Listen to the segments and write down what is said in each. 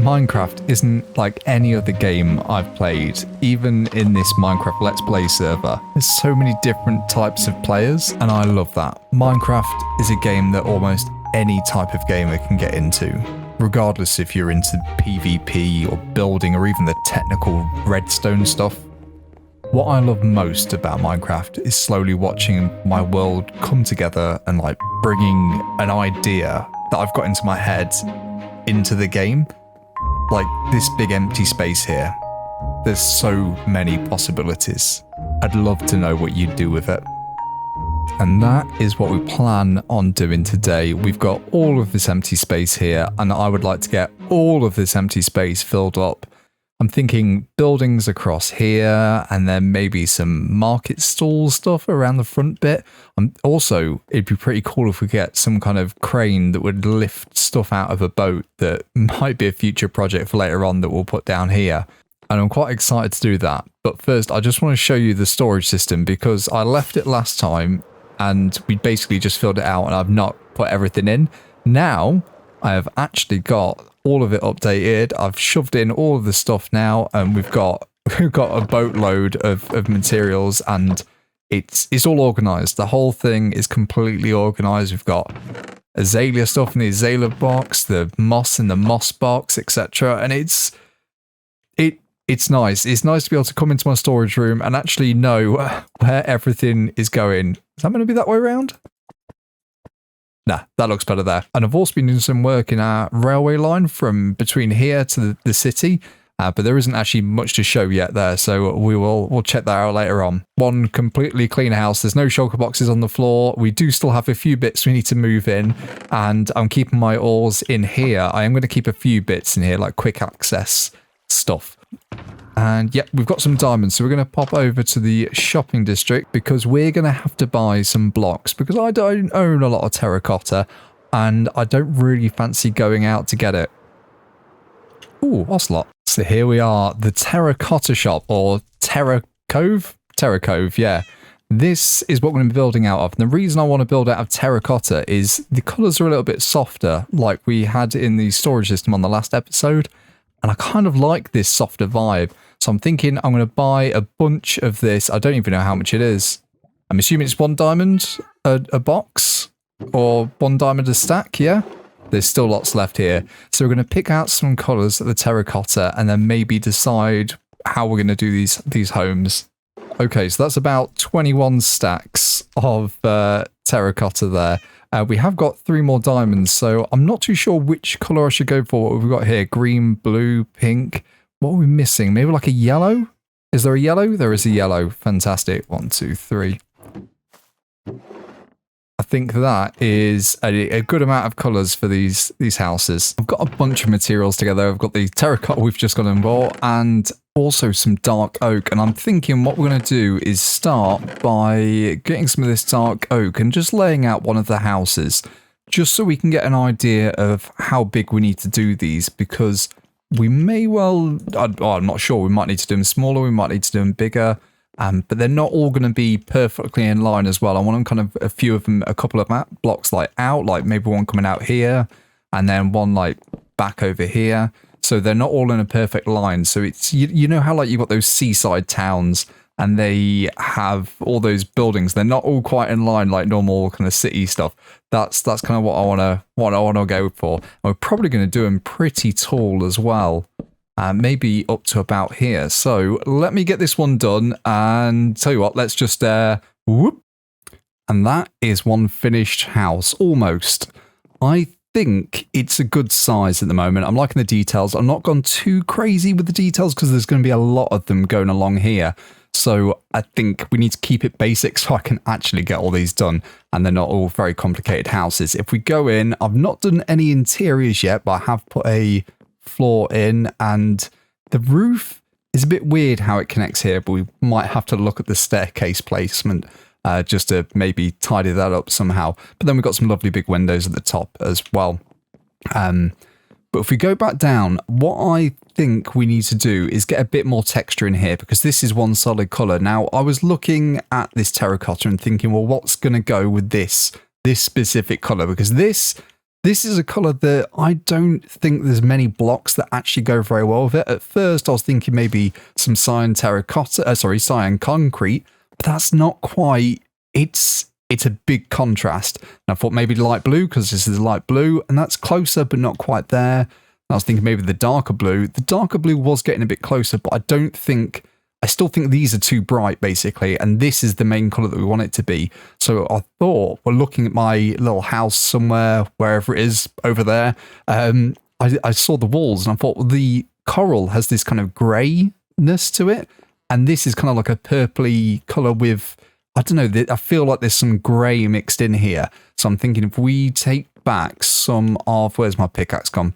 Minecraft isn't like any other game I've played, even in this Minecraft Let's Play server. There's so many different types of players, and I love that. Minecraft is a game that almost any type of gamer can get into, regardless if you're into PvP or building or even the technical redstone stuff. What I love most about Minecraft is slowly watching my world come together and like bringing an idea that I've got into my head into the game. Like this big empty space here. There's so many possibilities. I'd love to know what you'd do with it. And that is what we plan on doing today. We've got all of this empty space here, and I would like to get all of this empty space filled up. I'm thinking buildings across here, and then maybe some market stall stuff around the front bit. Also, it'd be pretty cool if we get some kind of crane that would lift stuff out of a boat that might be a future project for later on that we'll put down here. And I'm quite excited to do that. But first, I just want to show you the storage system because I left it last time and we basically just filled it out and I've not put everything in. Now, I have actually got all of it updated. I've shoved in all of the stuff now, and we've got a boatload of materials, and it's all organized. The whole thing is completely organized. We've got azalea stuff in the azalea box, the moss in the moss box, etc. And it's nice. It's nice to be able to come into my storage room and actually know where everything is going. Is that going to be that way around? Nah, that looks better there. And I've also been doing some work in our railway line from between here to the city, but there isn't actually much to show yet there, so we'll check that out later on. One completely clean house. There's no shulker boxes on the floor. We do still have a few bits we need to move in, and I'm keeping my ores in here. I am going to keep a few bits in here, like quick access stuff. And yep, we've got some diamonds, so we're going to pop over to the shopping district because we're going to have to buy some blocks because I don't own a lot of terracotta and I don't really fancy going out to get it. Ooh, ocelot. So here we are, the terracotta shop, or Terra Cove? Terra Cove, yeah. This is what we're going to be building out of. And the reason I want to build out of terracotta is the colours are a little bit softer, like we had in the storage system on the last episode. And I kind of like this softer vibe. So I'm thinking I'm going to buy a bunch of this. I don't even know how much it is. I'm assuming it's 1 diamond a box or 1 diamond a stack, yeah? There's still lots left here. So we're going to pick out some colours of the terracotta and then maybe decide how we're going to do these homes. Okay, so that's about 21 stacks of terracotta there. We have got 3 more diamonds, so I'm not too sure which colour I should go for. What have we got here? Green, blue, pink. What are we missing? Maybe like a yellow? Is there a yellow? There is a yellow. Fantastic. 1, 2, 3. I think that is a good amount of colours for these houses. I've got a bunch of materials together. I've got the terracotta we've just got in bought and also some dark oak. And I'm thinking what we're going to do is start by getting some of this dark oak and just laying out one of the houses just so we can get an idea of how big we need to do these because we may well, I'm not sure, we might need to do them smaller, we might need to do them bigger. But they're not all going to be perfectly in line as well. I want them kind of a few of them, a couple of blocks like out, like maybe one coming out here and then one like back over here. So they're not all in a perfect line. So it's, you know how like you've got those seaside towns and they have all those buildings. They're not all quite in line like normal kind of city stuff. That's kind of what I want to go for. And we're probably going to do them pretty tall as well. Maybe up to about here. So let me get this one done and tell you what, let's just whoop. And that is one finished house, almost. I think it's a good size at the moment. I'm liking the details. I'm not gone too crazy with the details because there's going to be a lot of them going along here. So I think we need to keep it basic so I can actually get all these done and they're not all very complicated houses. If we go in, I've not done any interiors yet, but I have put a floor in and the roof is a bit weird how it connects here, but we might have to look at the staircase placement just to maybe tidy that up somehow. But then we've got some lovely big windows at the top as well. But if we go back down, what I think we need to do is get a bit more texture in here because this is one solid colour. Now, I was looking at this terracotta and thinking, well, what's going to go with this specific colour? Because this This is a colour that I don't think there's many blocks that actually go very well with it. At first, I was thinking maybe some cyan terracotta, cyan concrete, but that's not quite. It's a big contrast. And I thought maybe light blue, because this is light blue, and that's closer, but not quite there. And I was thinking maybe the darker blue. The darker blue was getting a bit closer, but I still think these are too bright, basically, and this is the main colour that we want it to be. So I thought, we're looking at my little house somewhere, wherever it is, over there. I saw the walls, and I thought, well, the coral has this kind of greyness to it, and this is kind of like a purpley colour with, I don't know, I feel like there's some grey mixed in here. So I'm thinking if we take back some of, where's my pickaxe gone?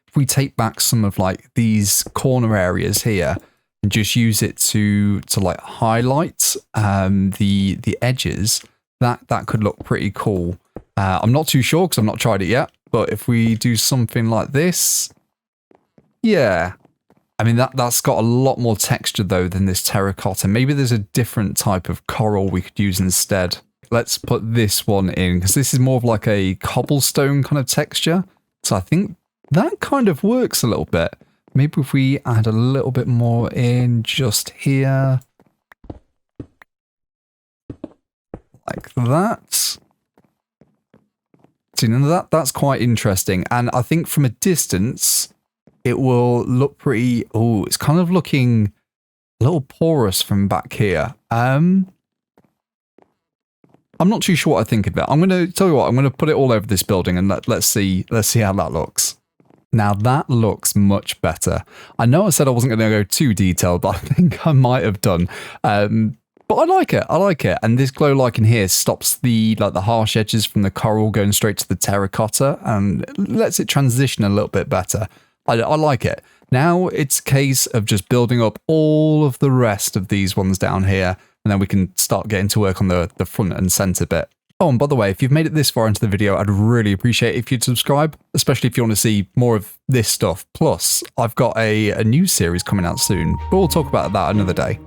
If we take back some of like these corner areas here, and just use it to like highlight the edges, that could look pretty cool. I'm not too sure because I've not tried it yet, but if we do something like this, yeah. I mean, that's got a lot more texture though than this terracotta. Maybe there's a different type of coral we could use instead. Let's put this one in because this is more of like a cobblestone kind of texture. So I think that kind of works a little bit. Maybe if we add a little bit more in just here. Like that. So, you know, that's quite interesting. And I think from a distance, it will look pretty... Oh, it's kind of looking a little porous from back here. I'm not too sure what I think of it. I'm going to tell you what, I'm going to put it all over this building and let's see how that looks. Now that looks much better. I know I said I wasn't going to go too detailed, but I think I might have done. But I like it. I like it. And this glow like in here stops the harsh edges from the coral going straight to the terracotta and lets it transition a little bit better. I like it. Now it's a case of just building up all of the rest of these ones down here, and then we can start getting to work on the front and center bit. Oh, and by the way, if you've made it this far into the video, I'd really appreciate it if you'd subscribe, especially if you want to see more of this stuff. Plus, I've got a new series coming out soon, but we'll talk about that another day.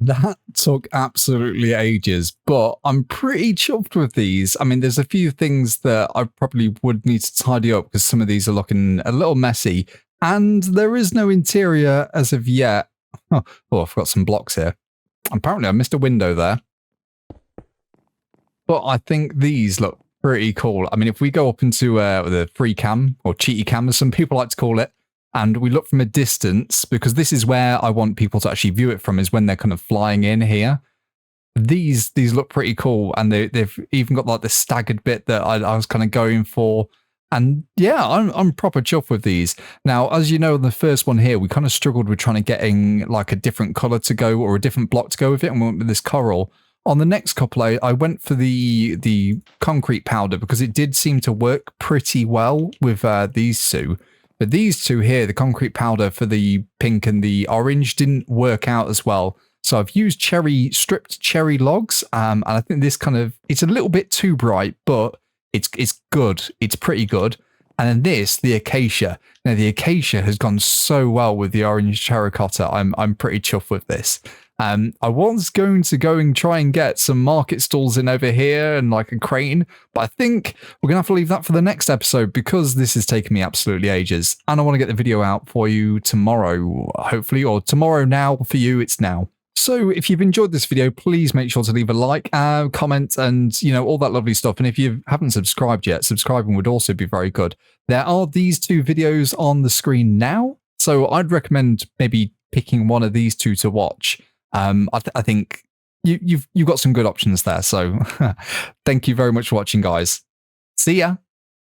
That took absolutely ages, but I'm pretty chuffed with these. I mean, there's a few things that I probably would need to tidy up because some of these are looking a little messy, and there is no interior as of yet. Oh, I've got some blocks here. Apparently, I missed a window there. But I think these look pretty cool. I mean, if we go up into the free cam, or cheaty cam, as some people like to call it, and we look from a distance, because this is where I want people to actually view it from, is when they're kind of flying in here. These look pretty cool, and they've even got like the staggered bit that I was kind of going for. And yeah, I'm proper chuffed with these. Now, as you know, the first one here, we kind of struggled with trying to getting like a different color to go, or a different block to go with it, and we went with this coral. On the next couple, I went for the concrete powder because it did seem to work pretty well with these two. But these two here, the concrete powder for the pink and the orange, didn't work out as well. So I've used stripped cherry logs, and I think this it's a little bit too bright, but it's good. It's pretty good. And then this, the acacia. Now the acacia has gone so well with the orange terracotta. I'm pretty chuffed with this. I was going to go and try and get some market stalls in over here and like a crane, but I think we're going to have to leave that for the next episode because this is taking me absolutely ages. And I want to get the video out for you tomorrow, hopefully, or tomorrow now. For you, it's now. So if you've enjoyed this video, please make sure to leave a like, comment, and, you know, all that lovely stuff. And if you haven't subscribed yet, subscribing would also be very good. There are these two videos on the screen now, so I'd recommend maybe picking one of these two to watch. I think you've got some good options there. So thank you very much for watching, guys. See ya.